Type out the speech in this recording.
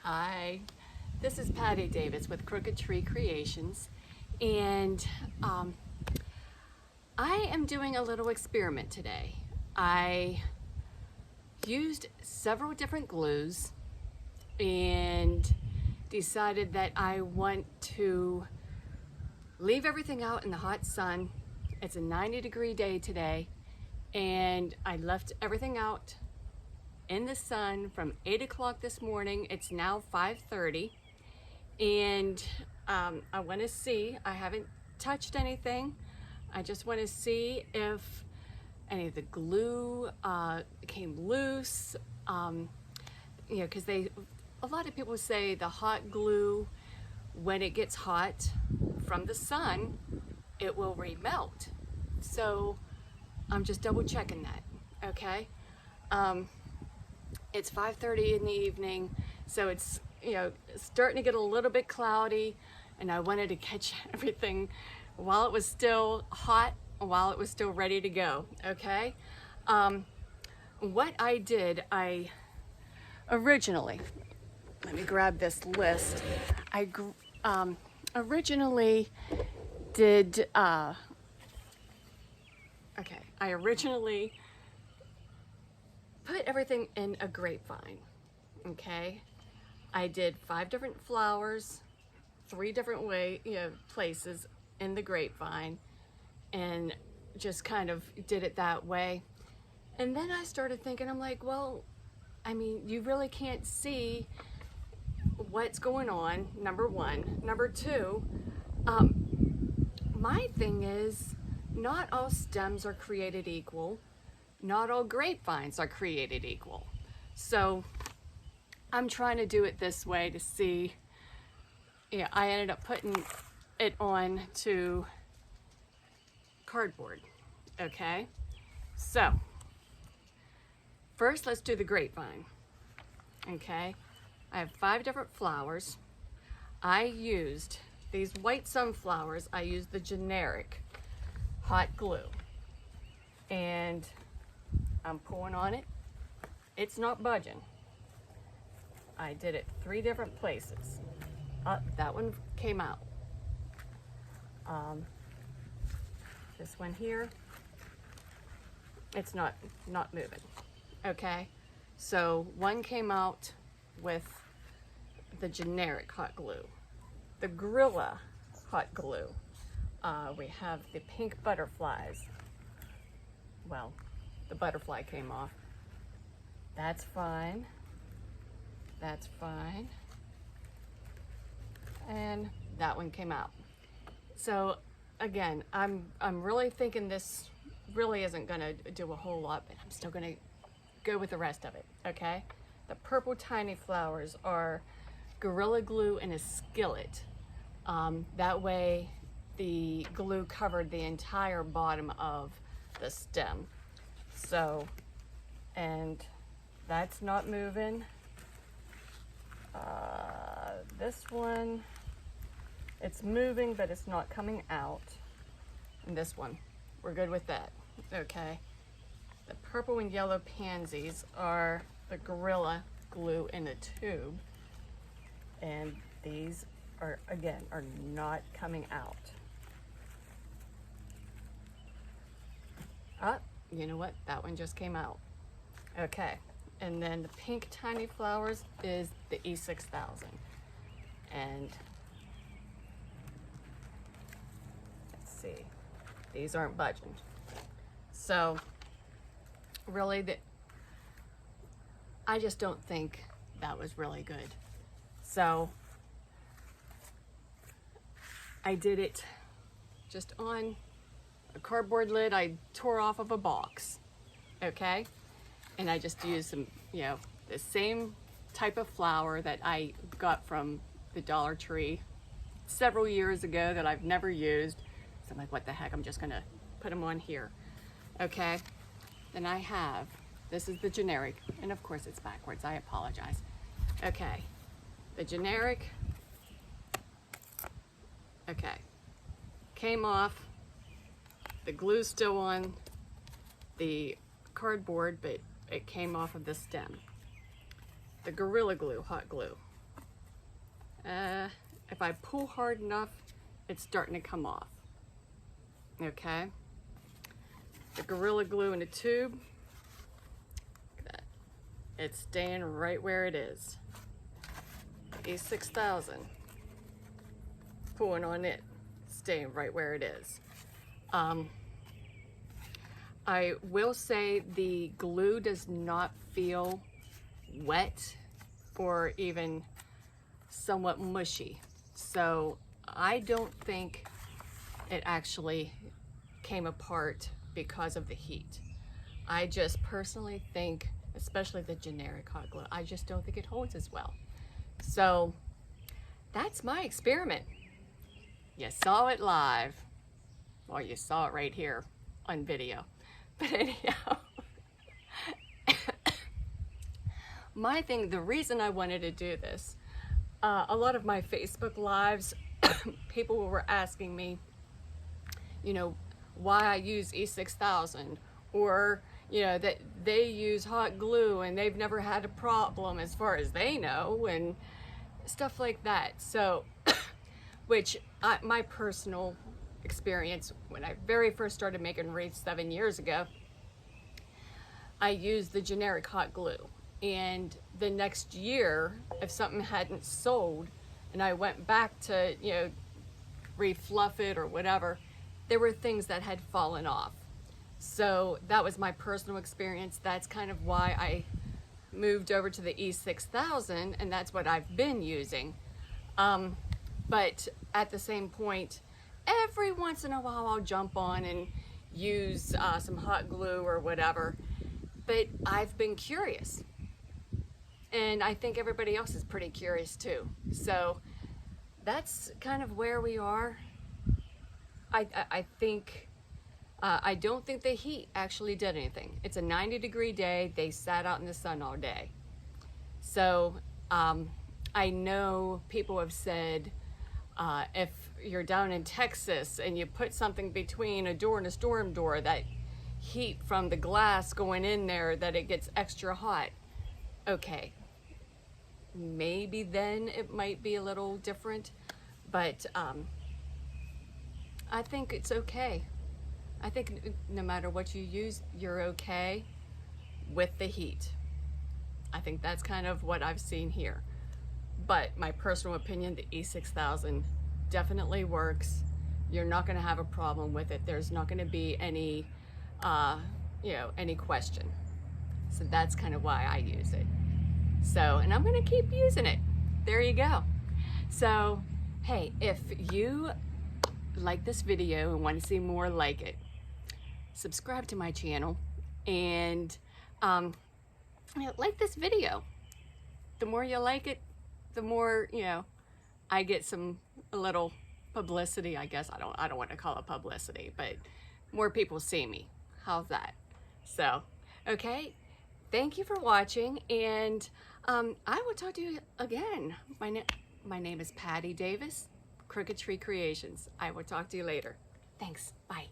Hi, this is Patty Davis with Crooked Tree Creations, and I am doing a little experiment today. I used several different glues and decided that I want to leave everything out in the hot sun. It's a 90-degree day today, and I left everything out in the sun from 8 o'clock this morning. It's now 5:30, and I want to see, I haven't touched anything. I just want to see if any of the glue came loose, because a lot of people say the hot glue, when it gets hot from the sun, it will remelt. So I'm just double checking that, okay? It's 5:30 in the evening, so it's starting to get a little bit cloudy, and I wanted to catch everything while it was still hot, while it was still ready to go, okay? What I did, originally, let me grab this list. I originally did, I originally put everything in a grapevine, okay? I did 5 different flowers, 3 different places in the grapevine, and just kind of did it that way. And then I started thinking, I'm like, well, I mean, you really can't see what's going on, number one. Number two, my thing is, not all stems are created equal. Not all grapevines are created equal. So I'm trying to do it this way to see. I ended up putting it on to cardboard, okay? So first, let's do the grapevine, okay? I have 5 different flowers. I used these white sunflowers. I used the generic hot glue, and I'm pulling on it. It's not budging. I did it 3 different places. That one came out. This one here, it's not moving. Okay, so one came out with the generic hot glue, the Gorilla hot glue. We have the pink butterflies. Well, the butterfly came off. That's fine. That's fine. And that one came out. So again, I'm really thinking this really isn't gonna do a whole lot, but I'm still gonna go with the rest of it, okay? The purple tiny flowers are Gorilla Glue in a skillet. That way the glue covered the entire bottom of the stem. So, and that's not moving. This one, it's moving, but it's not coming out. And this one, we're good with that, okay? The purple and yellow pansies are the Gorilla Glue in a tube. And these are, again, are not coming out. You know what? That one just came out. Okay. And then the pink tiny flowers is the E6000. And let's see. These aren't budging. So really, I just don't think that was really good. So I did it just on a cardboard lid I tore off of a box, okay? And I just used some, the same type of flower that I got from the Dollar Tree several years ago that I've never used. So I'm like, what the heck, I'm just gonna put them on here, okay? Then I have, this is the generic, and of course it's backwards, I apologize. Okay, the generic, okay, came off, the glue's still on the cardboard, but it came off of the stem. The Gorilla Glue, hot glue, If I pull hard enough, it's starting to come off. Okay. The Gorilla Glue in the tube, look at that. It's staying right where it is. E6000, pulling on it, staying right where it is. I will say the glue does not feel wet or even somewhat mushy. So I don't think it actually came apart because of the heat. I just personally think, especially the generic hot glue, I just don't think it holds as well. So that's my experiment. You saw it live. Well, you saw it right here on video. But anyhow, my thing, the reason I wanted to do this, a lot of my Facebook lives, people were asking me, you know, why I use E6000, or, you know, that they use hot glue and they've never had a problem as far as they know, and stuff like that. So, which my personal experience, when I very first started making wreaths 7 years ago, I used the generic hot glue, and the next year, if something hadn't sold and I went back to, you know, refluff it or whatever, there were things that had fallen off. So that was my personal experience. That's kind of why I moved over to the E6000, and that's what I've been using. But at the same point, every once in a while I'll jump on and use some hot glue or whatever. But I've been curious, and I think everybody else is pretty curious too. So that's kind of where we are. I think, I don't think the heat actually did anything. It's a 90-degree day. They sat out in the sun all day. So I know people have said, if you're down in Texas and you put something between a door and a storm door, that heat from the glass going in there, that it gets extra hot. Okay, maybe then it might be a little different, but I think it's okay. I think no matter what you use, you're okay with the heat. I think that's kind of what I've seen here. But my personal opinion, the E6000 definitely works. You're not going to have a problem with it. There's not going to be any, you know, any question. So that's kind of why I use it. So, and I'm going to keep using it. There you go. So, hey, if you like this video and want to see more like it, subscribe to my channel, and you know, like this video. The more you like it, the more, you know, I get a little publicity, I guess. I don't want to call it publicity, but more people see me. How's that? So, okay, thank you for watching, and I will talk to you again. My name is Patty Davis, Crooked Tree Creations. I will talk to you later. Thanks. Bye.